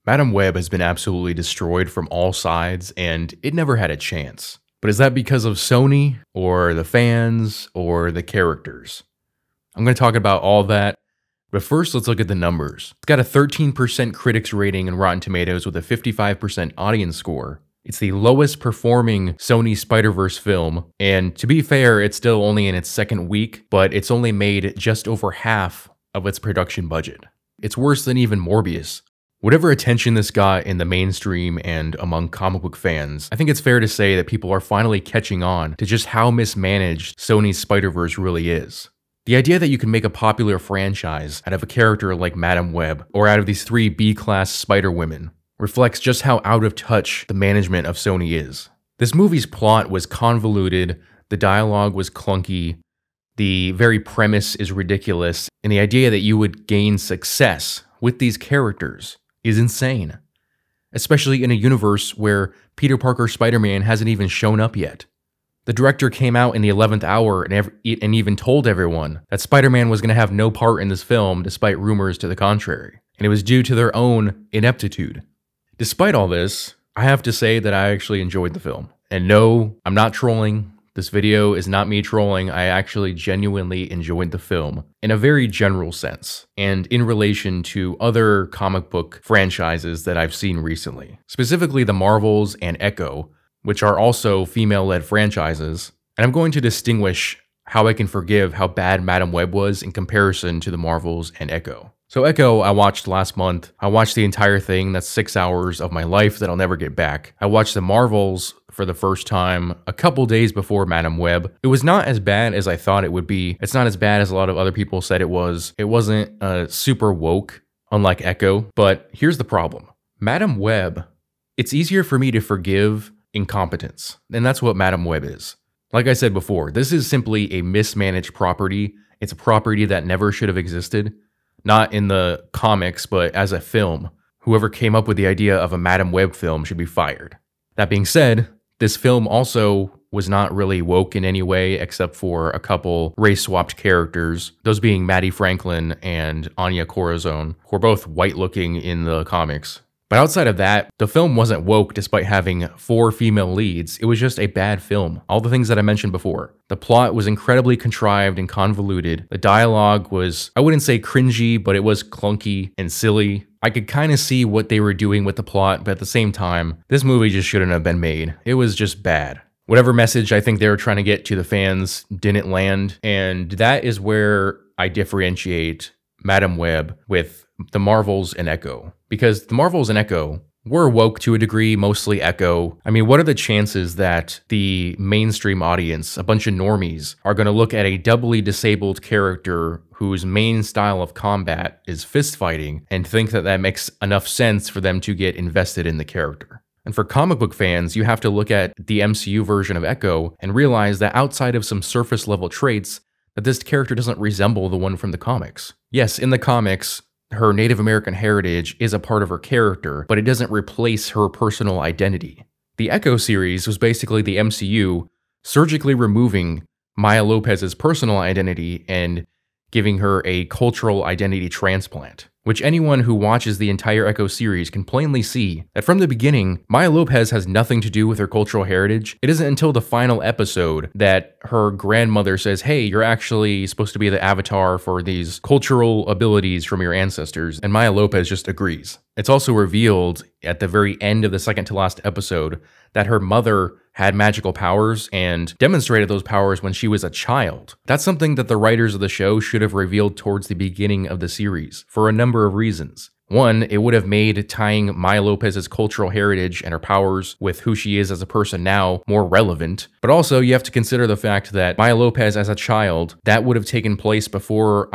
Madame Webb has been absolutely destroyed from all sides, and it never had a chance. But is that because of Sony, or the fans, or the characters? I'm going to talk about all that, but first let's look at the numbers. It's got a 13% critics rating in Rotten Tomatoes with a 55% audience score. It's the lowest performing Sony Spider-Verse film, and to be fair, it's still only in its second week, but it's only made just over half of its production budget. It's worse than even Morbius. Whatever attention this got in the mainstream and among comic book fans, I think it's fair to say that people are finally catching on to just how mismanaged Sony's Spider-Verse really is. The idea that you can make a popular franchise out of a character like Madame Webb, or out of these 3 B-class Spider-Women, reflects just how out of touch the management of Sony is. This movie's plot was convoluted, the dialogue was clunky, the very premise is ridiculous, and the idea that you would gain success with these characters is insane. Especially in a universe where Peter Parker Spider-Man hasn't even shown up yet. The director came out in the 11th hour and even told everyone that Spider-Man was going to have no part in this film despite rumors to the contrary, and it was due to their own ineptitude. Despite all this, I have to say that I actually enjoyed the film. And no, I'm not trolling. This video is not me trolling. I actually genuinely enjoyed the film in a very general sense, and in relation to other comic book franchises that I've seen recently. Specifically the Marvels and Echo, which are also female-led franchises. And I'm going to distinguish how I can forgive how bad Madame Webb was in comparison to the Marvels and Echo. So Echo, I watched last month. I watched the entire thing. That's 6 hours of my life that I'll never get back. I watched the Marvels for the first time a couple days before Madame Webb. It was not as bad as I thought it would be. It's not as bad as a lot of other people said it was. It wasn't super woke, unlike Echo. But here's the problem. Madame Webb, it's easier for me to forgive incompetence. And that's what Madame Webb is. Like I said before, this is simply a mismanaged property. It's a property that never should have existed. Not in the comics, but as a film. Whoever came up with the idea of a Madame Webb film should be fired. That being said, this film also was not really woke in any way except for a couple race-swapped characters, those being Maddie Franklin and Anya Corazon, who are both white-looking in the comics. But outside of that, the film wasn't woke despite having 4 female leads. It was just a bad film. All the things that I mentioned before. The plot was incredibly contrived and convoluted. The dialogue was, I wouldn't say cringy, but it was clunky and silly. I could kind of see what they were doing with the plot, but at the same time, this movie just shouldn't have been made. It was just bad. Whatever message I think they were trying to get to the fans didn't land, and that is where I differentiate Madame Webb with the Marvels and Echo. Because the Marvels and Echo were woke to a degree, mostly Echo. I mean, what are the chances that the mainstream audience, a bunch of normies, are going to look at a doubly disabled character whose main style of combat is fist fighting and think that that makes enough sense for them to get invested in the character? And for comic book fans, you have to look at the MCU version of Echo and realize that outside of some surface level traits, that this character doesn't resemble the one from the comics. Yes, in the comics, her Native American heritage is a part of her character, but it doesn't replace her personal identity. The Echo series was basically the MCU surgically removing Maya Lopez's personal identity and giving her a cultural identity transplant, which anyone who watches the entire Echo series can plainly see that from the beginning, Maya Lopez has nothing to do with her cultural heritage. It isn't until the final episode that her grandmother says, hey, you're actually supposed to be the avatar for these cultural abilities from your ancestors, and Maya Lopez just agrees. It's also revealed at the very end of the second to last episode that her mother had magical powers and demonstrated those powers when she was a child. That's something that the writers of the show should have revealed towards the beginning of the series for a number of reasons. One, it would have made tying Maya Lopez's cultural heritage and her powers with who she is as a person now more relevant. But also, you have to consider the fact that Maya Lopez as a child, that would have taken place before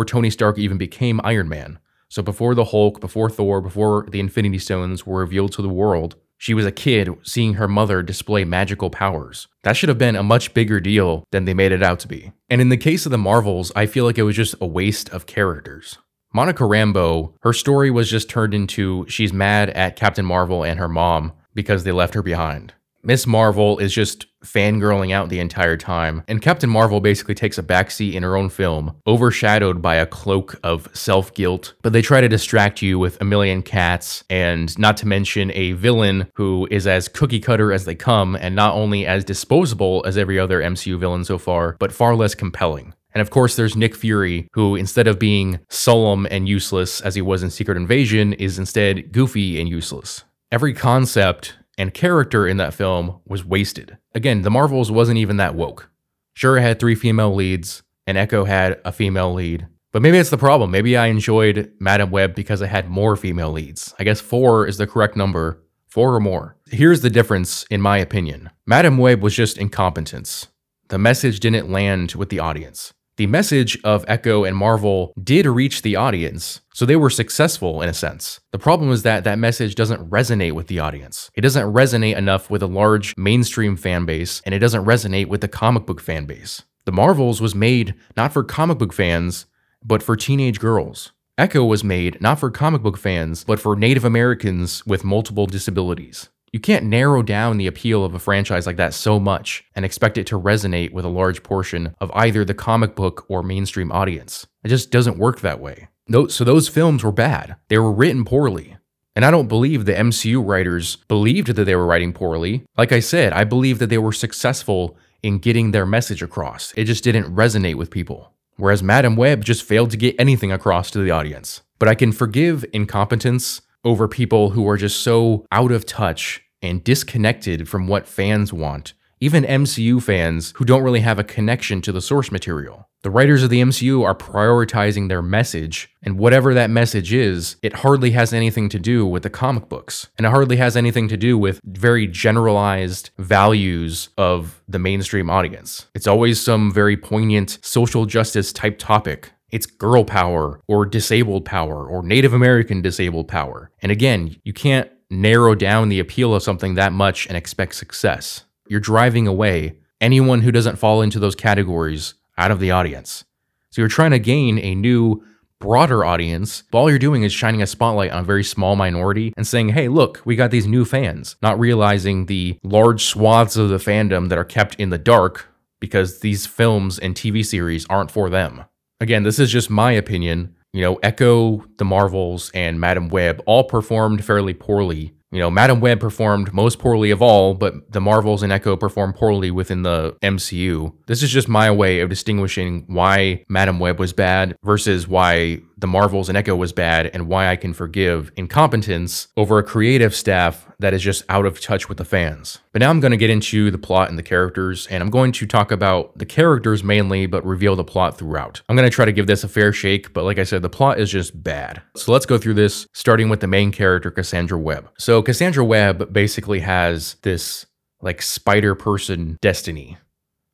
Tony Stark even became Iron Man. So before the Hulk, before Thor, before the Infinity Stones were revealed to the world, she was a kid seeing her mother display magical powers. That should have been a much bigger deal than they made it out to be. And in the case of the Marvels, I feel like it was just a waste of characters. Monica Rambeau, her story was just turned into she's mad at Captain Marvel and her mom because they left her behind. Miss Marvel is just fangirling out the entire time, and Captain Marvel basically takes a backseat in her own film, overshadowed by a cloak of self-guilt, but they try to distract you with a million cats, and not to mention a villain who is as cookie-cutter as they come, and not only as disposable as every other MCU villain so far, but far less compelling. And of course, there's Nick Fury, who instead of being solemn and useless as he was in Secret Invasion, is instead goofy and useless. Every concept and character in that film was wasted. Again, the Marvels wasn't even that woke. Sure, it had 3 female leads, and Echo had a female lead. But maybe that's the problem. Maybe I enjoyed Madame Webb because I had more female leads. I guess 4 is the correct number. 4 or more. Here's the difference, in my opinion. Madame Webb was just incompetence. The message didn't land with the audience. The message of Echo and Marvel did reach the audience, so they were successful in a sense. The problem is that that message doesn't resonate with the audience. It doesn't resonate enough with a large mainstream fan base, and it doesn't resonate with the comic book fan base. The Marvels was made not for comic book fans, but for teenage girls. Echo was made not for comic book fans, but for Native Americans with multiple disabilities. You can't narrow down the appeal of a franchise like that so much and expect it to resonate with a large portion of either the comic book or mainstream audience. It just doesn't work that way. So those films were bad. They were written poorly. And I don't believe the MCU writers believed that they were writing poorly. Like I said, I believe that they were successful in getting their message across. It just didn't resonate with people. Whereas Madame Webb just failed to get anything across to the audience. But I can forgive incompetence over people who are just so out of touch and disconnected from what fans want, even MCU fans who don't really have a connection to the source material. The writers of the MCU are prioritizing their message, and whatever that message is, it hardly has anything to do with the comic books, and it hardly has anything to do with very generalized values of the mainstream audience. It's always some very poignant social justice type topic. It's girl power, or disabled power, or Native American disabled power. And again, you can't narrow down the appeal of something that much and expect success. You're driving away anyone who doesn't fall into those categories out of the audience. So you're trying to gain a new, broader audience, but all you're doing is shining a spotlight on a very small minority and saying, hey, look, we got these new fans, not realizing the large swaths of the fandom that are kept in the dark because these films and TV series aren't for them. Again, this is just my opinion. You know, Echo, the Marvels, and Madame Webb all performed fairly poorly. You know, Madame Webb performed most poorly of all, but the Marvels and Echo performed poorly within the MCU. This is just my way of distinguishing why Madame Webb was bad versus why the Marvels and Echo was bad, and why I can forgive incompetence over a creative staff that is just out of touch with the fans. But now I'm going to get into the plot and the characters, and I'm going to talk about the characters mainly, but reveal the plot throughout. I'm going to try to give this a fair shake, but like I said, the plot is just bad. So let's go through this, starting with the main character, Cassandra Webb. So Cassandra Webb basically has this like spider person destiny.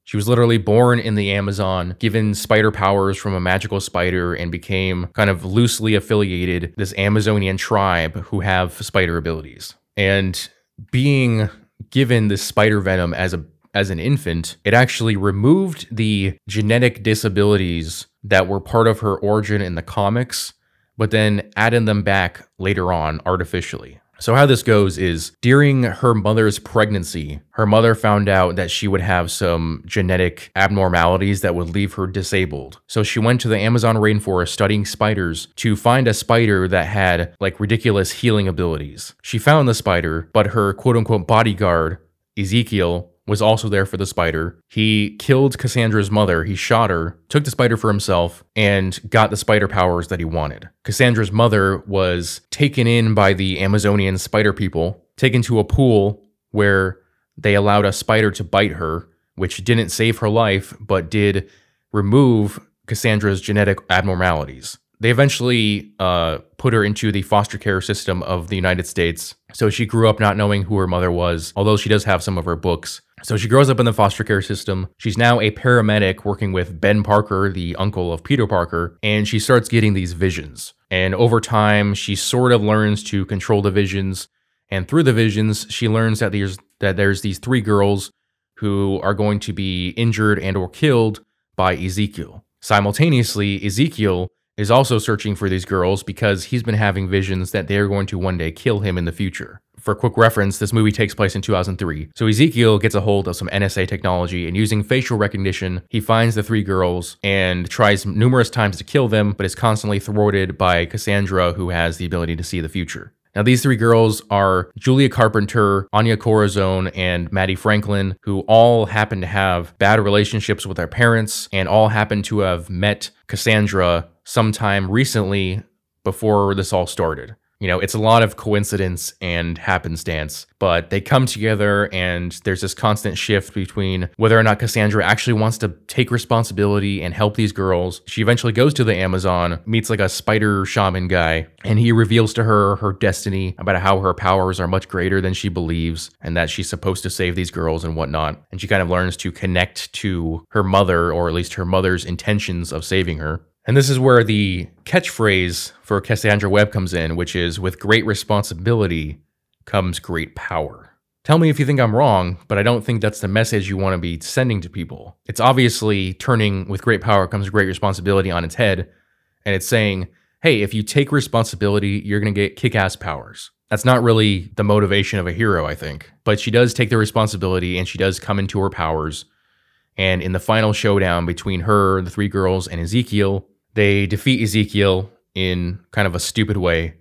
She was literally born in the Amazon, given spider powers from a magical spider, and became kind of loosely affiliated this Amazonian tribe who have spider abilities. And being given this spider venom as an infant, it actually removed the genetic disabilities that were part of her origin in the comics, but then added them back later on artificially. So how this goes is, during her mother's pregnancy, her mother found out that she would have some genetic abnormalities that would leave her disabled. So she went to the Amazon rainforest studying spiders to find a spider that had like ridiculous healing abilities. She found the spider, but her quote-unquote bodyguard, Ezekiel, was also there for the spider. He killed Cassandra's mother, he shot her, took the spider for himself, and got the spider powers that he wanted. Cassandra's mother was taken in by the Amazonian spider people, taken to a pool where they allowed a spider to bite her, which didn't save her life, but did remove Cassandra's genetic abnormalities. They eventually put her into the foster care system of the United States. So she grew up not knowing who her mother was, although she does have some of her books. So she grows up in the foster care system. She's now a paramedic working with Ben Parker, the uncle of Peter Parker, and she starts getting these visions. And over time, she sort of learns to control the visions. And through the visions, she learns that there's these 3 girls who are going to be injured and or killed by Ezekiel. Simultaneously, Ezekiel is also searching for these girls because he's been having visions that they're going to one day kill him in the future. For quick reference, this movie takes place in 2003. So Ezekiel gets a hold of some NSA technology, and using facial recognition, he finds the 3 girls and tries numerous times to kill them, but is constantly thwarted by Cassandra, who has the ability to see the future. Now, these 3 girls are Julia Carpenter, Anya Corazon, and Maddie Franklin, who all happen to have bad relationships with their parents and all happen to have met Cassandra sometime recently before this all started. You know, it's a lot of coincidence and happenstance, but they come together and there's this constant shift between whether or not Cassandra actually wants to take responsibility and help these girls. She eventually goes to the Amazon, meets like a spider shaman guy, and he reveals to her her destiny about how her powers are much greater than she believes and that she's supposed to save these girls and whatnot. And she kind of learns to connect to her mother, or at least her mother's intentions of saving her. And this is where the catchphrase for Cassandra Webb comes in, which is, with great responsibility comes great power. Tell me if you think I'm wrong, but I don't think that's the message you want to be sending to people. It's obviously turning with great power comes great responsibility on its head, and it's saying, hey, if you take responsibility, you're going to get kick-ass powers. That's not really the motivation of a hero, I think. But she does take the responsibility, and she does come into her powers. And in the final showdown between her, the 3 girls, and Ezekiel, they defeat Ezekiel in kind of a stupid way,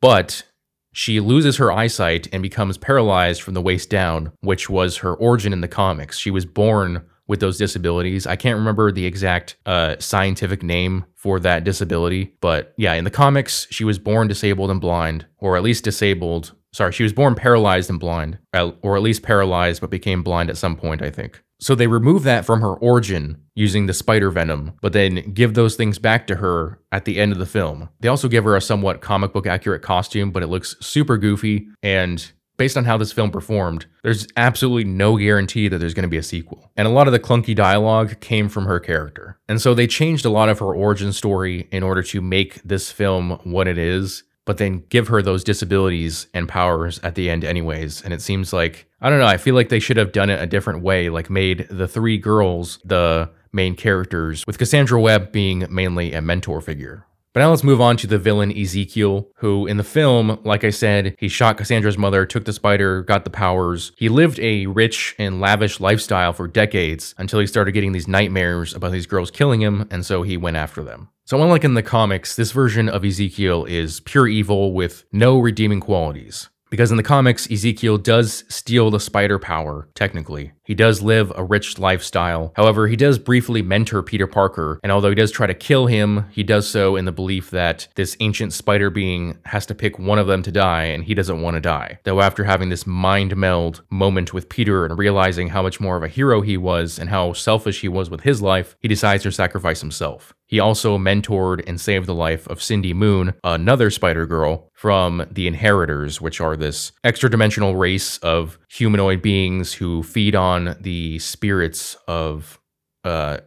but she loses her eyesight and becomes paralyzed from the waist down, which was her origin in the comics. She was born with those disabilities. I can't remember the exact scientific name for that disability, but yeah, in the comics, she was born disabled and blind, or at least disabled. Sorry, she was born paralyzed and blind, or at least paralyzed, but became blind at some point, I think. So they remove that from her origin using the spider venom, but then give those things back to her at the end of the film. They also give her a somewhat comic book accurate costume, but it looks super goofy, and based on how this film performed, there's absolutely no guarantee that there's going to be a sequel. And a lot of the clunky dialogue came from her character. And so they changed a lot of her origin story in order to make this film what it is, but then give her those disabilities and powers at the end anyways. And it seems like, I don't know, I feel like they should have done it a different way, like made the 3 girls the main characters, with Cassandra Webb being mainly a mentor figure. But now let's move on to the villain Ezekiel, who in the film, like I said, he shot Cassandra's mother, took the spider, got the powers. He lived a rich and lavish lifestyle for decades until he started getting these nightmares about these girls killing him, and so he went after them. So unlike in the comics, this version of Ezekiel is pure evil with no redeeming qualities. Because in the comics, Ezekiel does steal the spider power, technically. He does live a rich lifestyle. However, he does briefly mentor Peter Parker, and although he does try to kill him, he does so in the belief that this ancient spider being has to pick one of them to die, and he doesn't want to die. Though after having this mind meld moment with Peter and realizing how much more of a hero he was and how selfish he was with his life, he decides to sacrifice himself. He also mentored and saved the life of Cindy Moon, another Spider-Girl, from the Inheritors, which are this extra-dimensional race of humanoid beings who feed on the spirits of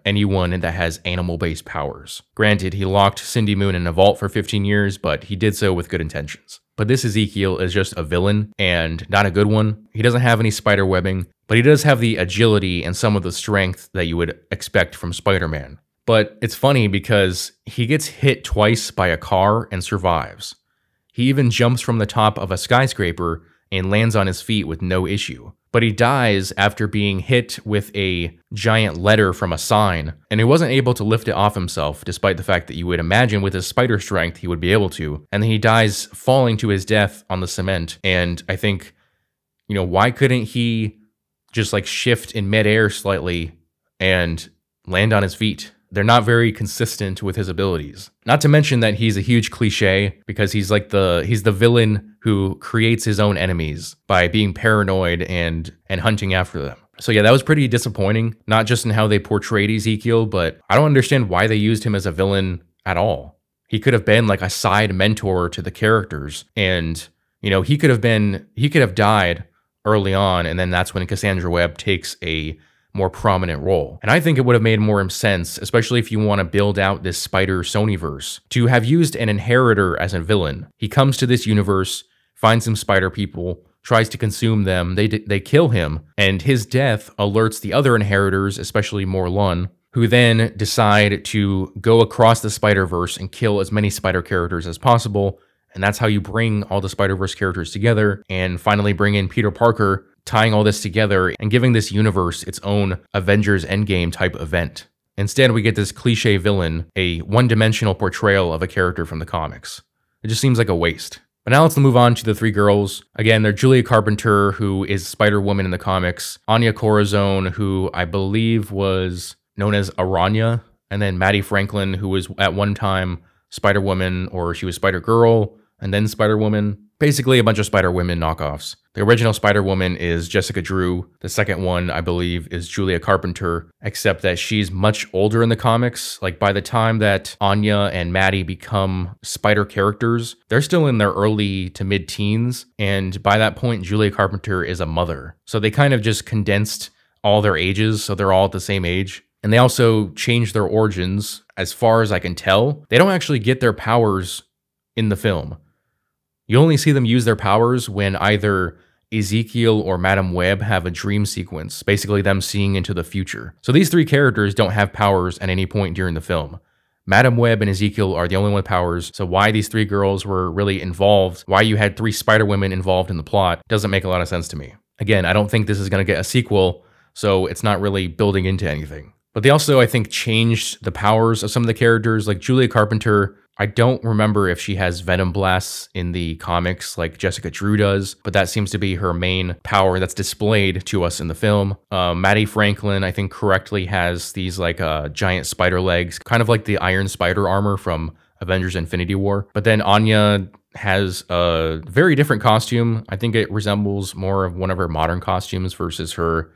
anyone that has animal-based powers. Granted, he locked Cindy Moon in a vault for 15 years, but he did so with good intentions. But this Ezekiel is just a villain, and not a good one. He doesn't have any spider webbing, but he does have the agility and some of the strength that you would expect from Spider-Man. But it's funny because he gets hit twice by a car and survives. He even jumps from the top of a skyscraper and lands on his feet with no issue. But he dies after being hit with a giant letter from a sign, and he wasn't able to lift it off himself, despite the fact that you would imagine with his spider strength he would be able to. And then he dies falling to his death on the cement. And I think, you know, why couldn't he just like shift in midair slightly and land on his feet? They're not very consistent with his abilities. Not to mention that he's a huge cliche because he's the villain who creates his own enemies by being paranoid and hunting after them. So yeah, that was pretty disappointing, not just in how they portrayed Ezekiel, but I don't understand why they used him as a villain at all. He could have been like a side mentor to the characters, and you know, he could have died early on, and then that's when Cassandra Webb takes a more prominent role. And I think it would have made more sense, especially if you want to build out this Spider Sonyverse, to have used an inheritor as a villain. He comes to this universe, finds some spider people, tries to consume them, they kill him, and his death alerts the other inheritors, especially Morlun, who then decide to go across the Spider-Verse and kill as many spider characters as possible, And that's how you bring all the Spider-Verse characters together and finally bring in Peter Parker, tying all this together and giving this universe its own Avengers Endgame type event. Instead, we get this cliche villain, a one-dimensional portrayal of a character from the comics. It just seems like a waste. But now let's move on to the three girls. Again, they're Julia Carpenter, who is Spider-Woman in the comics, Anya Corazon, who I believe was known as Aranya, and then Maddie Franklin, who was at one time Spider-Woman, or she was Spider-Girl, and then Spider-Woman. Basically a bunch of Spider-Women knockoffs. The original Spider-Woman is Jessica Drew. The second one, I believe, is Julia Carpenter, except that she's much older in the comics. Like, by the time that Anya and Maddie become Spider characters, they're still in their early to mid-teens, and by that point, Julia Carpenter is a mother. So they kind of just condensed all their ages, so they're all at the same age. And they also changed their origins, as far as I can tell. They don't actually get their powers in the film. You only see them use their powers when either Ezekiel or Madame Webb have a dream sequence, basically them seeing into the future. So these three characters don't have powers at any point during the film. Madame Webb and Ezekiel are the only one with powers, so why these three girls were really involved, why you had three Spider-Women involved in the plot, doesn't make a lot of sense to me. Again, I don't think this is going to get a sequel, so it's not really building into anything. But they also, I think, changed the powers of some of the characters, like Julia Carpenter. I don't remember if she has venom blasts in the comics like Jessica Drew does, but that seems to be her main power that's displayed to us in the film. Maddie Franklin, I think, correctly has these like giant spider legs, kind of like the Iron Spider armor from Avengers Infinity War. But then Anya has a very different costume. I think it resembles more of one of her modern costumes versus her.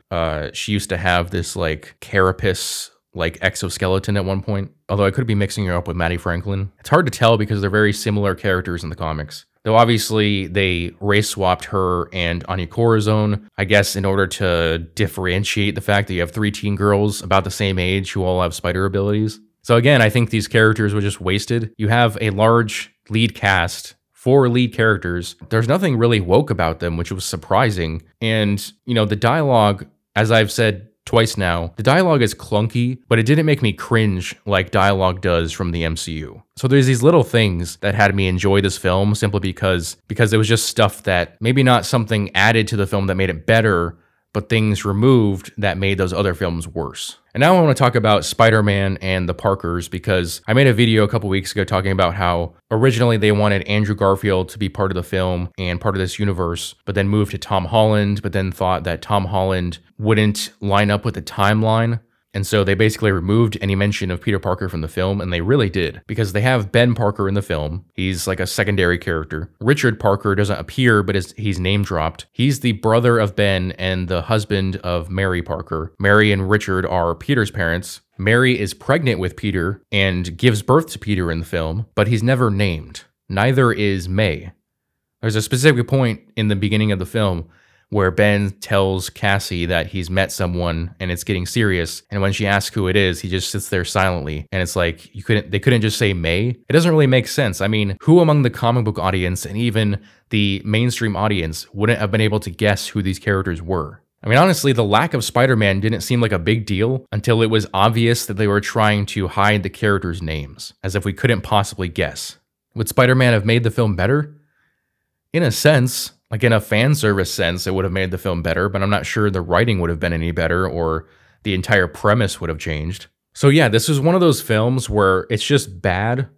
She used to have this like carapace like exoskeleton at one point, although I could be mixing her up with Maddie Franklin. It's hard to tell because they're very similar characters in the comics. Though obviously they race swapped her and Anya Corazon, I guess in order to differentiate the fact that you have three teen girls about the same age who all have spider abilities. So again, I think these characters were just wasted. You have a large lead cast, 4 lead characters. There's nothing really woke about them, which was surprising. And, you know, the dialogue, as I've said twice now, the dialogue is clunky, but it didn't make me cringe like dialogue does from the MCU. So there's these little things that had me enjoy this film simply because it was just stuff that maybe not something added to the film that made it better, but things removed that made those other films worse. And now I want to talk about Spider-Man and the Parkers, because I made a video a couple weeks ago talking about how originally they wanted Andrew Garfield to be part of the film and part of this universe, but then moved to Tom Holland, but then thought that Tom Holland wouldn't line up with the timeline. And so they basically removed any mention of Peter Parker from the film, and they really did, because they have Ben Parker in the film. He's like a secondary character. Richard Parker doesn't appear, but he's name dropped. He's the brother of Ben and the husband of Mary Parker. Mary and Richard are Peter's parents. Mary is pregnant with Peter and gives birth to Peter in the film, but he's never named. Neither is May. There's a specific point in the beginning of the film where Ben tells Cassie that he's met someone and it's getting serious, and when she asks who it is, he just sits there silently, and it's like they couldn't just say May. It doesn't really make sense. I mean, who among the comic book audience and even the mainstream audience wouldn't have been able to guess who these characters were? I mean, honestly, the lack of Spider-Man didn't seem like a big deal until it was obvious that they were trying to hide the characters' names, as if we couldn't possibly guess. Would Spider-Man have made the film better? In a sense. Like in a fan service sense, it would have made the film better, but I'm not sure the writing would have been any better or the entire premise would have changed. So yeah, this is one of those films where it's just bad,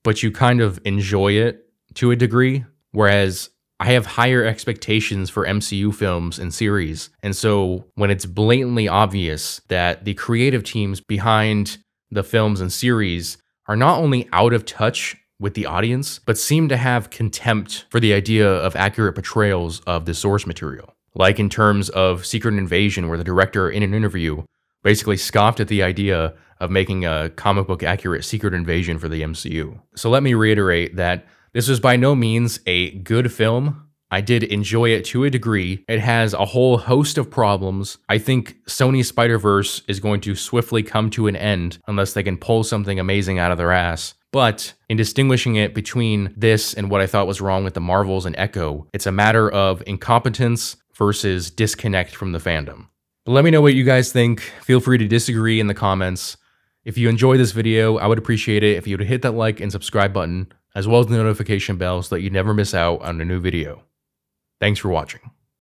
but you kind of enjoy it to a degree, whereas I have higher expectations for MCU films and series. And so when it's blatantly obvious that the creative teams behind the films and series are not only out of touch with the audience, but seem to have contempt for the idea of accurate portrayals of the source material. Like in terms of Secret Invasion, where the director in an interview basically scoffed at the idea of making a comic book accurate Secret Invasion for the MCU. So let me reiterate that this was by no means a good film. I did enjoy it to a degree. It has a whole host of problems. I think Sony's Spider-Verse is going to swiftly come to an end unless they can pull something amazing out of their ass. But in distinguishing it between this and what I thought was wrong with the Marvels and Echo, it's a matter of incompetence versus disconnect from the fandom. But let me know what you guys think. Feel free to disagree in the comments. If you enjoyed this video, I would appreciate it if you would hit that like and subscribe button. as well as the notification bell so that you never miss out on a new video. Thanks for watching.